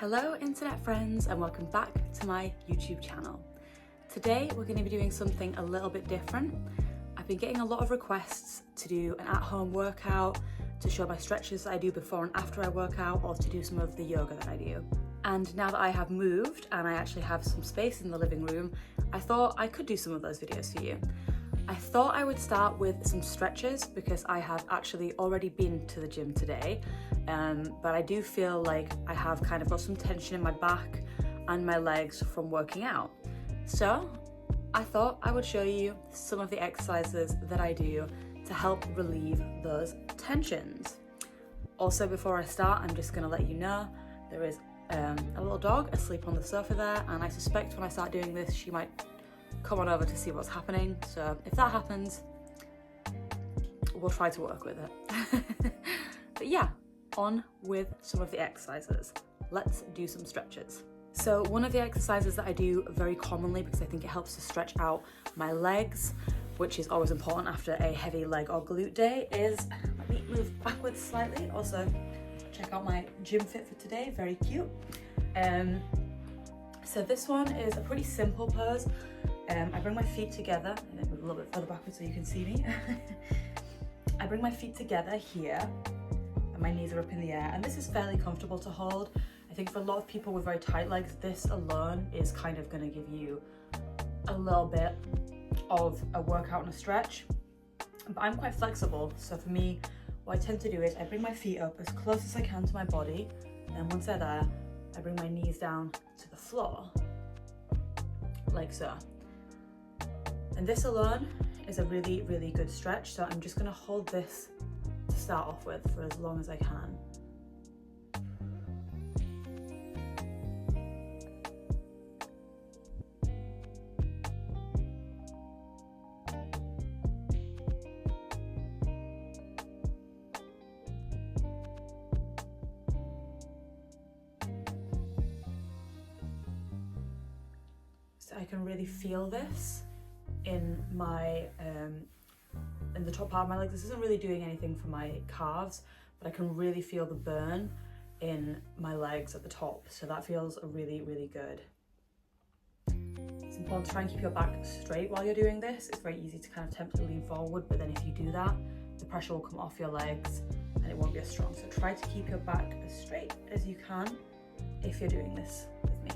Hello internet friends and welcome back to my YouTube channel. Today we're going to be doing something a little bit different. I've been getting a lot of requests to do an at-home workout, to show my stretches that I do before and after I work out, or to do some of the yoga that I do. And now that I have moved and I actually have some space in the living room, I thought I could do some of those videos for you. I thought I would start with some stretches because I have actually already been to the gym today, but I do feel like I have kind of got some tension in my back and my legs from working out. So I thought I would show you some of the exercises that I do to help relieve those tensions. Also, before I start, I'm just going to let you know there is a little dog asleep on the sofa there, and I suspect when I start doing this she might come on over to see what's happening. So if that happens, we'll try to work with it. But yeah, on with some of the exercises. Let's do some stretches. So one of the exercises that I do very commonly, because I think it helps to stretch out my legs, which is always important after a heavy leg or glute day, is, let me move backwards slightly. Also, check out my gym fit for today, very cute. So this one is a pretty simple pose. I bring my feet together, and then move a little bit further backwards so you can see me. I bring my feet together here, and my knees are up in the air, and this is fairly comfortable to hold. I think for a lot of people with very tight legs, this alone is kind of going to give you a little bit of a workout and a stretch. But I'm quite flexible, so for me, what I tend to do is I bring my feet up as close as I can to my body, and once they're there, I bring my knees down to the floor, like so. And this alone is a really, really good stretch, so I'm just going to hold this to start off with for as long as I can. So I can really feel this in my in the top part of my legs. This isn't really doing anything for my calves, but I can really feel the burn in my legs at the top, so that feels really, really good. It's important to try and keep your back straight while you're doing this. It's very easy to kind of tempt to lean forward, but then if you do that, the pressure will come off your legs and it won't be as strong. So try to keep your back as straight as you can if you're doing this with me.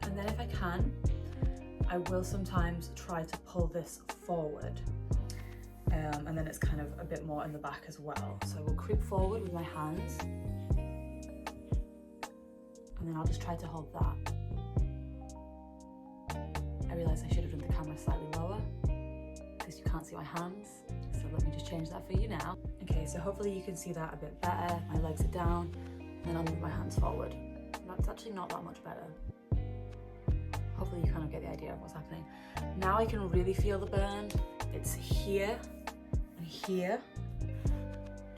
And then if I can, I will sometimes try to pull this forward. And then it's kind of a bit more in the back as well. So I will creep forward with my hands. And then I'll just try to hold that. I realise I should have done the camera slightly lower because you can't see my hands. So let me just change that for you now. Okay, so hopefully you can see that a bit better. My legs are down, and then I'll move my hands forward. That's actually not that much better. Hopefully you kind of get the idea of what's happening. Now I can really feel the burn. It's here and here.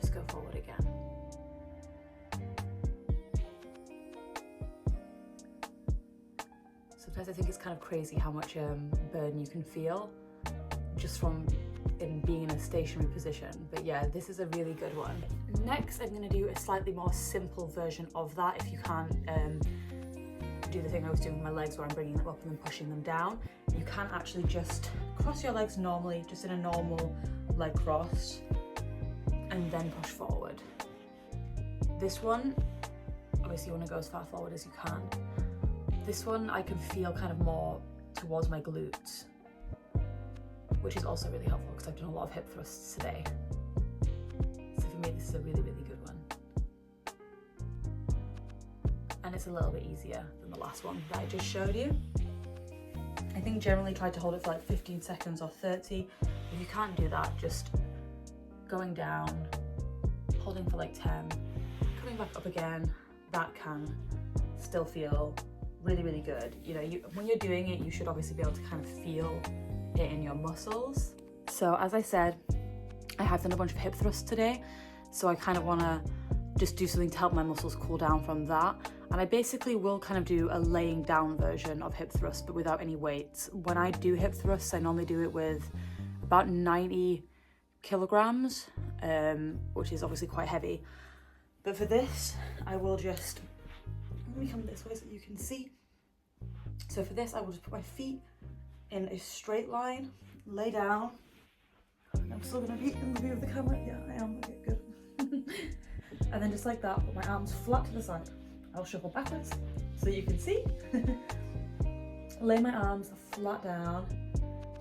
Just go forward again. Sometimes I think it's kind of crazy how much burn you can feel just from being in a stationary position. But yeah, this is a really good one. Next, I'm going to do a slightly more simple version of that. If you can't do the thing I was doing with my legs where I'm bringing them up and then pushing them down, you can actually just cross your legs normally, just in a normal leg cross, and then push forward. This one, obviously you want to go as far forward as you can. This one I can feel kind of more towards my glutes, which is also really helpful because I've done a lot of hip thrusts today. So for me, this is a really, really good one. And it's a little bit easier than the last one that I just showed you. I think generally try to hold it for like 15 seconds or 30. If you can't do that, just going down, holding for like 10, coming back up again, that can still feel really, really good. You know, when you're doing it, you should obviously be able to kind of feel it in your muscles. So as I said, I have done a bunch of hip thrusts today, so I kind of want to just do something to help my muscles cool down from that. And I basically will kind of do a laying down version of hip thrusts, but without any weights. When I do hip thrusts, I normally do it with about 90 kilograms, which is obviously quite heavy. But for this, I will just, let me come this way so you can see. So for this, I will just put my feet in a straight line, lay down. I'm still gonna be in the view of the camera. Yeah, I am. Okay, good. And then just like that, put my arms flat to the side. I'll shuffle backwards so you can see. Lay my arms flat down,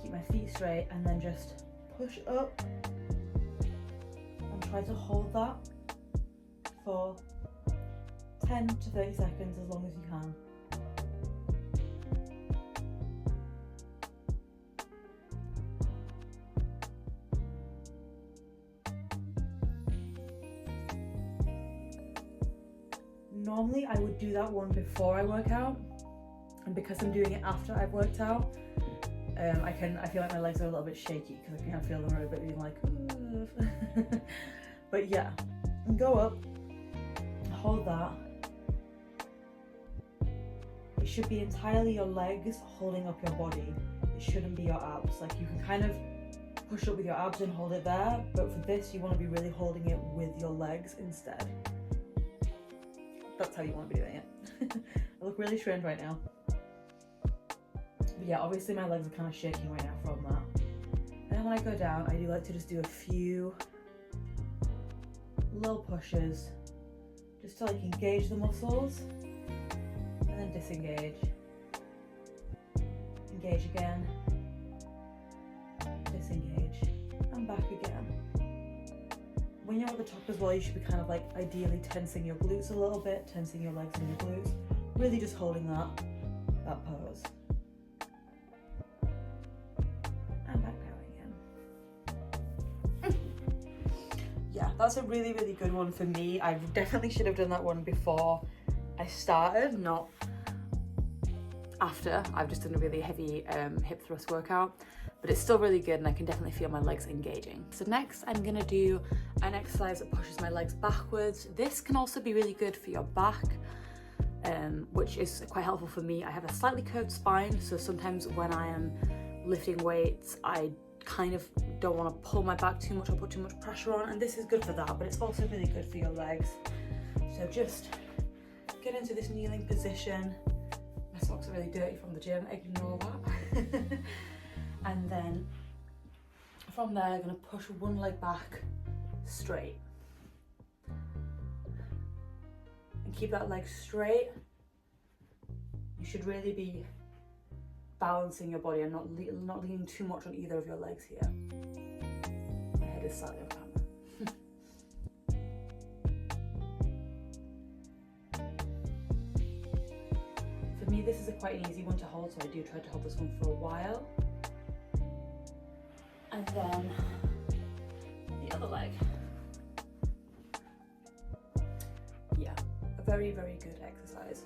keep my feet straight, and then just push up and try to hold that for 10 to 30 seconds, as long as you can. Normally I would do that one before I work out, and because I'm doing it after I've worked out, I feel like my legs are a little bit shaky because I can feel them a bit being like, ooh. But yeah, go up, hold that. It should be entirely your legs holding up your body. It shouldn't be your abs. Like, you can kind of push up with your abs and hold it there, but for this you want to be really holding it with your legs instead. That's how you want to be doing it. I look really strange right now. But yeah, obviously my legs are kind of shaking right now from that. And then when I go down, I do like to just do a few little pushes, just to like engage the muscles, and then disengage. Engage again, disengage, and back again. When you're at the top as well, you should be kind of like ideally tensing your glutes a little bit, tensing your legs and your glutes, really just holding that pose. And back down again. Yeah, that's a really, really good one for me. I definitely should have done that one before I started, not after. I've just done a really heavy hip thrust workout, but it's still really good and I can definitely feel my legs engaging. So next I'm gonna do an exercise that pushes my legs backwards. This can also be really good for your back, which is quite helpful for me. I have a slightly curved spine, so sometimes when I am lifting weights, I kind of don't want to pull my back too much or put too much pressure on, and this is good for that, but it's also really good for your legs. So just get into this kneeling position. My socks are really dirty from the gym, ignore that. And then from there, I'm going to push one leg back straight. And keep that leg straight. You should really be balancing your body and not leaning too much on either of your legs here. My head is slightly on camera. For me, this is quite an easy one to hold, so I do try to hold this one for a while. And then the other leg. Yeah, a very, very good exercise.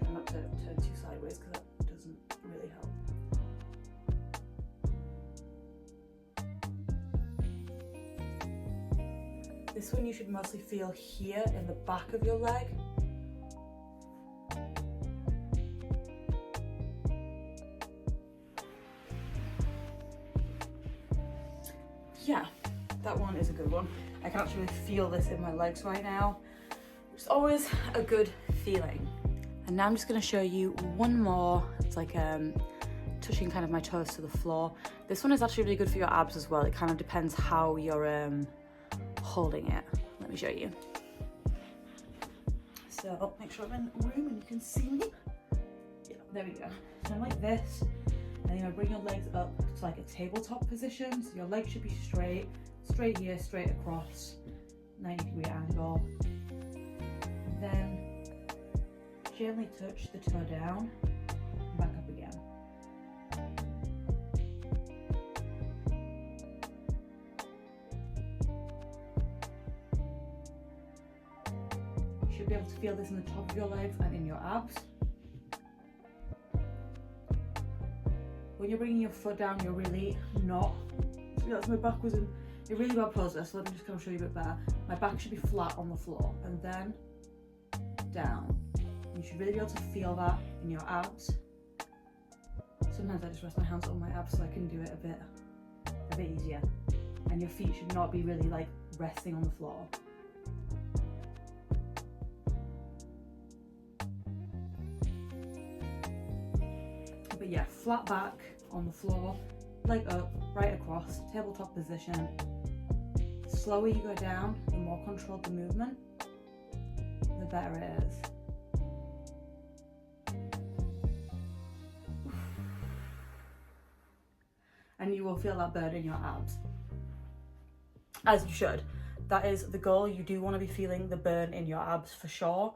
Try not to turn too sideways because that doesn't really help. This one you should mostly feel here in the back of your leg. Yeah, that one is a good one. I can actually feel this in my legs right now, which is always a good feeling. And now I'm just going to show you one more. It's like touching kind of my toes to the floor. This one is actually really good for your abs as well. It kind of depends how you're holding it. Let me show you. So make sure I'm in the room and you can see me. Yeah, there we go. So I'm like this. And then I bring your legs up to like a tabletop position. So your legs should be straight here, straight across, 90-degree angle. And then gently touch the toe down and back up again. You should be able to feel this in the top of your legs and in your abs. When you're bringing your foot down, you're really not, that's my back was in a really bad pose there, so let me just kind of show you a bit better. My back should be flat on the floor and then down. You should really be able to feel that in your abs. Sometimes I just rest my hands on my abs so I can do it a bit easier. And your feet should not be really like resting on the floor. But yeah, flat back on the floor, leg up, right across, tabletop position. The slower you go down, the more controlled the movement, the better it is. And you will feel that burn in your abs. As you should. That is the goal. You do want to be feeling the burn in your abs for sure.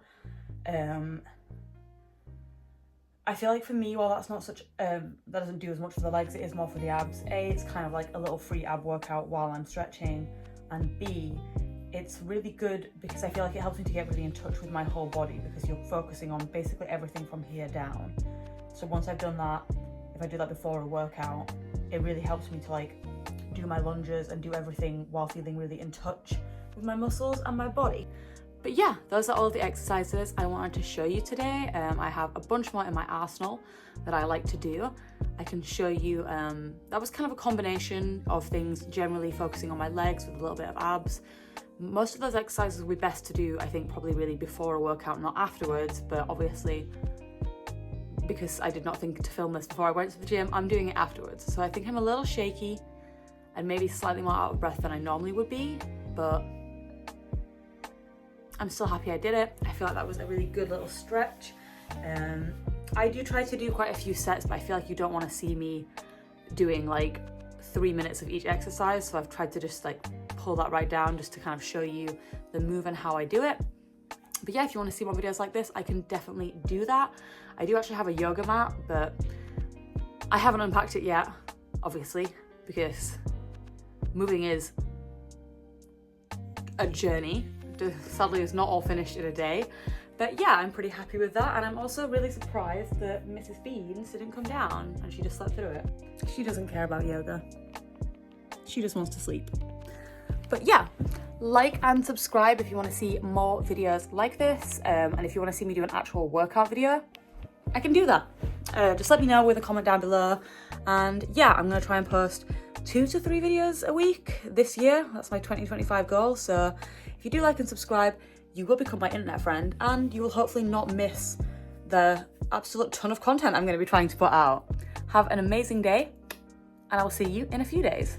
I feel like for me, while that's not such, that doesn't do as much for the legs, it is more for the abs. A, it's kind of like a little free ab workout while I'm stretching. And B, it's really good because I feel like it helps me to get really in touch with my whole body because you're focusing on basically everything from here down. So once I've done that, if I do that before a workout, it really helps me to like do my lunges and do everything while feeling really in touch with my muscles and my body. But yeah, those are all the exercises I wanted to show you today. I have a bunch more in my arsenal that I like to do. I can show you, that was kind of a combination of things, generally focusing on my legs with a little bit of abs. Most of those exercises would be best to do, I think, probably really before a workout, not afterwards, but obviously, because I did not think to film this before I went to the gym, I'm doing it afterwards. So I think I'm a little shaky and maybe slightly more out of breath than I normally would be, but I'm still happy I did it. I feel like that was a really good little stretch. I do try to do quite a few sets, but I feel like you don't want to see me doing like 3 minutes of each exercise. So I've tried to just like pull that right down just to kind of show you the move and how I do it. But yeah, if you want to see more videos like this, I can definitely do that. I do actually have a yoga mat, but I haven't unpacked it yet, obviously, because moving is a journey. Sadly, it's not all finished in a day. But yeah, I'm pretty happy with that. And I'm also really surprised that Mrs. Beans didn't come down and she just slept through it. She doesn't care about yoga. She just wants to sleep. But yeah, like and subscribe if you want to see more videos like this. And if you want to see me do an actual workout video, I can do that. Just let me know with a comment down below. And yeah, I'm going to try and post 2 to 3 videos a week this year. That's my 2025 goal. So if you do like and subscribe, you will become my internet friend and you will hopefully not miss the absolute ton of content I'm going to be trying to put out. Have an amazing day and I will see you in a few days.